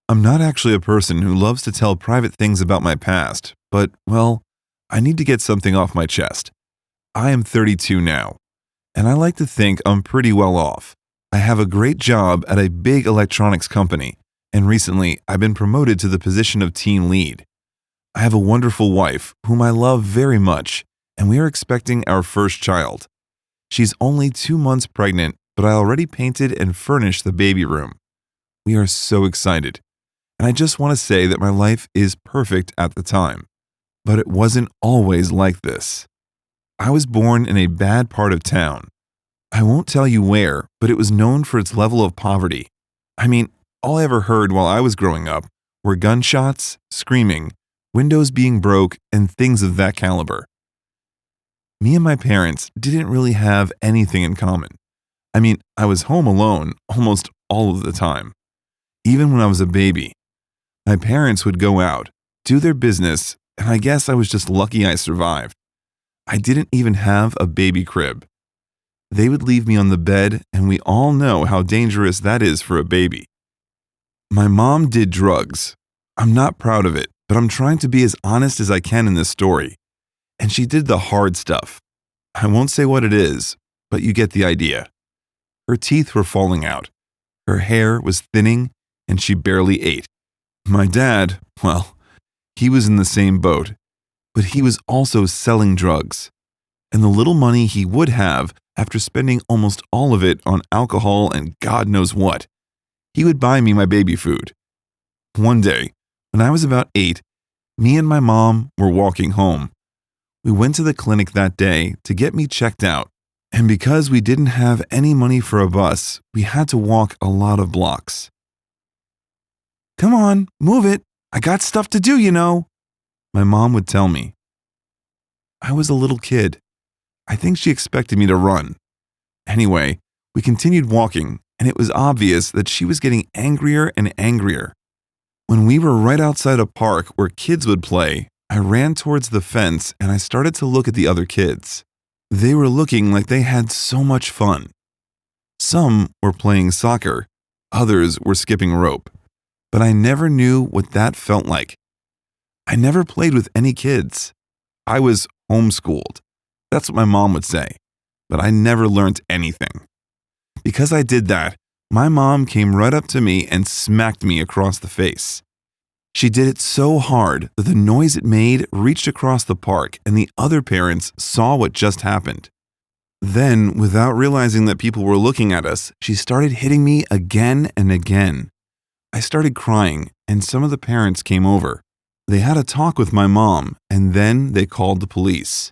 I'm not actually a person who loves to tell private things about my past, but, well, I need to get something off my chest. I am 32 now, and I like to think I'm pretty well off. I have a great job at a big electronics company, and recently I've been promoted to the position of team lead. I have a wonderful wife whom I love very much, and we are expecting our first child. She's only 2 months pregnant, but I already painted and furnished the baby room. We are so excited, and I just want to say that my life is perfect at the time. But it wasn't always like this. I was born in a bad part of town. I won't tell you where, but it was known for its level of poverty. I mean, all I ever heard while I was growing up were gunshots, screaming, windows being broke, and things of that caliber. Me and my parents didn't really have anything in common. I mean, I was home alone almost all of the time. Even when I was a baby, my parents would go out, do their business, and I guess I was just lucky I survived. I didn't even have a baby crib. They would leave me on the bed, and we all know how dangerous that is for a baby. My mom did drugs. I'm not proud of it, but I'm trying to be as honest as I can in this story. And she did the hard stuff. I won't say what it is, but you get the idea. Her teeth were falling out. Her hair was thinning, and she barely ate. My dad, well, he was in the same boat, but he was also selling drugs. And the little money he would have after spending almost all of it on alcohol and God knows what, he would buy me my baby food. One day, when I was about 8, me and my mom were walking home. We went to the clinic that day to get me checked out, and because we didn't have any money for a bus, we had to walk a lot of blocks. "Come on, move it. I got stuff to do, you know," my mom would tell me. I was a little kid. I think she expected me to run. Anyway, we continued walking, and it was obvious that she was getting angrier and angrier. When we were right outside a park where kids would play, I ran towards the fence and I started to look at the other kids. They were looking like they had so much fun. Some were playing soccer, others were skipping rope, but I never knew what that felt like. I never played with any kids. I was homeschooled. That's what my mom would say, but I never learned anything. Because I did that, my mom came right up to me and smacked me across the face. She did it so hard that the noise it made reached across the park and the other parents saw what just happened. Then, without realizing that people were looking at us, she started hitting me again and again. I started crying, and some of the parents came over. They had a talk with my mom, and then they called the police.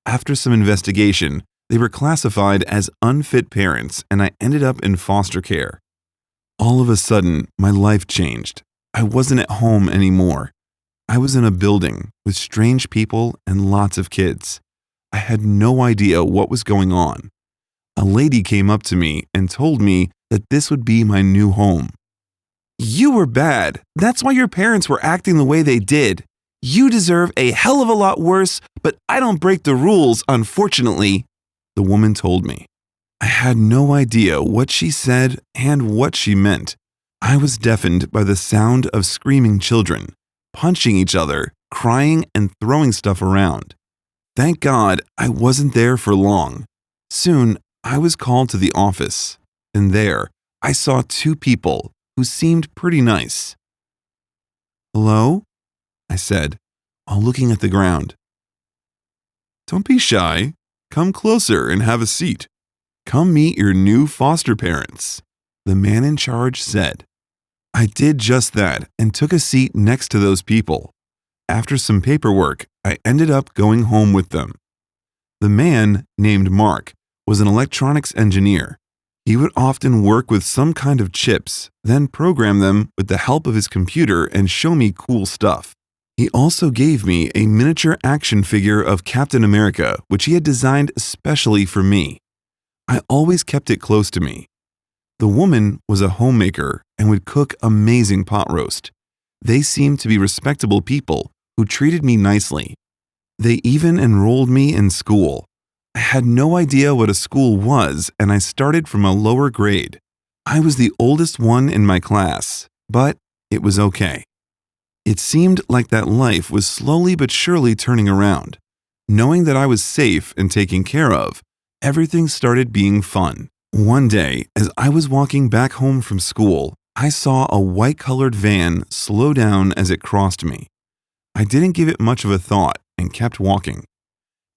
After some investigation, they were classified as unfit parents, and I ended up in foster care. All of a sudden, my life changed. I wasn't at home anymore. I was in a building with strange people and lots of kids. I had no idea what was going on. A lady came up to me and told me that this would be my new home. "You were bad. That's why your parents were acting the way they did. You deserve a hell of a lot worse, but I don't break the rules, unfortunately," the woman told me. I had no idea what she said and what she meant. I was deafened by the sound of screaming children, punching each other, crying, and throwing stuff around. Thank God I wasn't there for long. Soon, I was called to the office, and there I saw 2 people who seemed pretty nice. "Hello?" I said, while looking at the ground. "Don't be shy. Come closer and have a seat. Come meet your new foster parents," the man in charge said. I did just that and took a seat next to those people. After some paperwork, I ended up going home with them. The man, named Mark, was an electronics engineer. He would often work with some kind of chips, then program them with the help of his computer and show me cool stuff. He also gave me a miniature action figure of Captain America, which he had designed especially for me. I always kept it close to me. The woman was a homemaker and would cook amazing pot roast. They seemed to be respectable people who treated me nicely. They even enrolled me in school. I had no idea what a school was, and I started from a lower grade. I was the oldest one in my class, but it was okay. It seemed like that life was slowly but surely turning around. Knowing that I was safe and taken care of, everything started being fun. One day, as I was walking back home from school, I saw a white-colored van slow down as it crossed me. I didn't give it much of a thought and kept walking.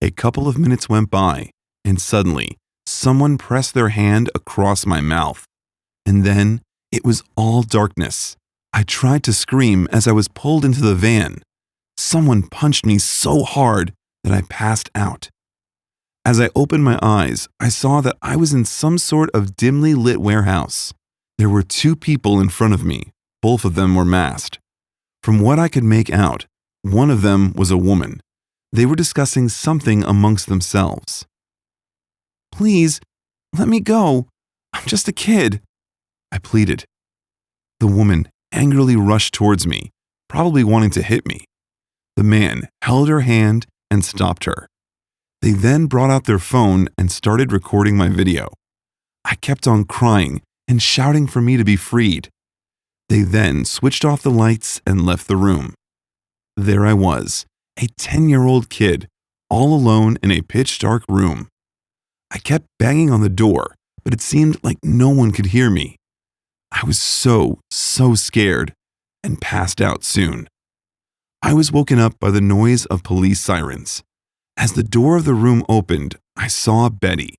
A couple of minutes went by, and suddenly, someone pressed their hand across my mouth. And then, it was all darkness. I tried to scream as I was pulled into the van. Someone punched me so hard that I passed out. As I opened my eyes, I saw that I was in some sort of dimly lit warehouse. There were two people in front of me. Both of them were masked. From what I could make out, one of them was a woman. They were discussing something amongst themselves. "Please, let me go. I'm just a kid," I pleaded. The woman angrily rushed towards me, probably wanting to hit me. The man held her hand and stopped her. They then brought out their phone and started recording my video. I kept on crying and shouting for me to be freed. They then switched off the lights and left the room. There I was, a 10-year-old kid, all alone in a pitch-dark room. I kept banging on the door, but it seemed like no one could hear me. I was so scared and passed out soon. I was woken up by the noise of police sirens. As the door of the room opened, I saw Betty.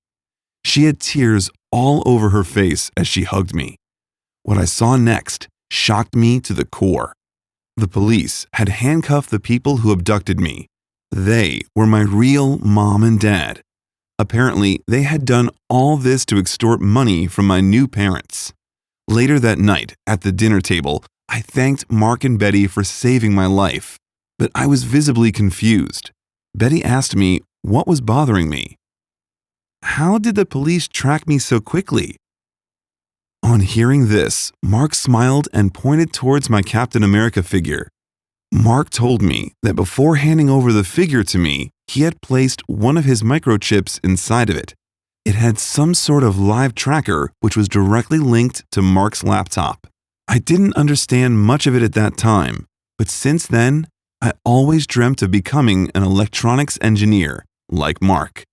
She had tears all over her face as she hugged me. What I saw next shocked me to the core. The police had handcuffed the people who abducted me. They were my real mom and dad. Apparently, they had done all this to extort money from my new parents. Later that night, at the dinner table, I thanked Mark and Betty for saving my life, but I was visibly confused. Betty asked me what was bothering me. How did the police track me so quickly? On hearing this, Mark smiled and pointed towards my Captain America figure. Mark told me that before handing over the figure to me, he had placed one of his microchips inside of it. It had some sort of live tracker which was directly linked to Mark's laptop. I didn't understand much of it at that time, but since then, I always dreamt of becoming an electronics engineer like Mark.